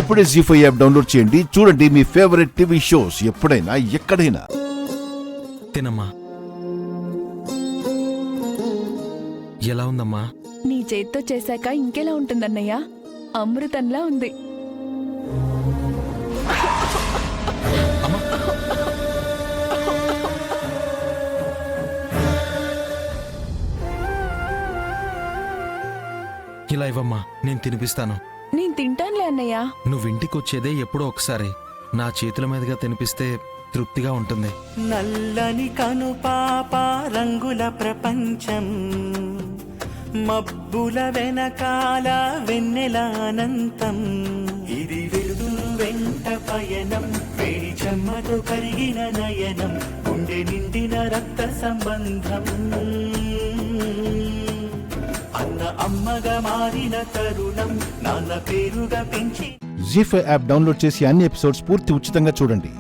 ఇప్పుడే జీ5 app download చేయండి. చూడండి మీ ఫేవరెట్ టీవీ షోస్ ఎప్పుడైనా ఎక్కడైనా. తినమ్మా. ఎలా ఉందమ్మా? నీ చేత్తో చేశాక ఇంకెలా ఉంటుందన్నయ్య? అమృతంలా ఉంది. ఇలా ఇవ్వమ్మా, నేను తినిపిస్తాను. నేను తింటానులే అన్నయ్య. నువ్వింటికొచ్చేదే ఎప్పుడో ఒకసారి. నా చేతుల మీదుగా తినిపిస్తే తృప్తిగా ఉంటుంది. నల్లని కను పాప రంగుల ప్రపంచం, మబ్బుల వెనకాల వెన్నెల అనంతం. ఇది వెలుగులు వెంట పయనం, వేడి చెమ్మతో కరిగిన నయనం, గుండె నిండిన రక్త సంబంధం. అన్న అమ్మగా మారిన తరుణం, నాన్న పేరుగా పెంచి. జీ5 యాప్ డౌన్లోడ్ చేసి అన్ని ఎపిసోడ్స్ పూర్తి ఉచితంగా చూడండి.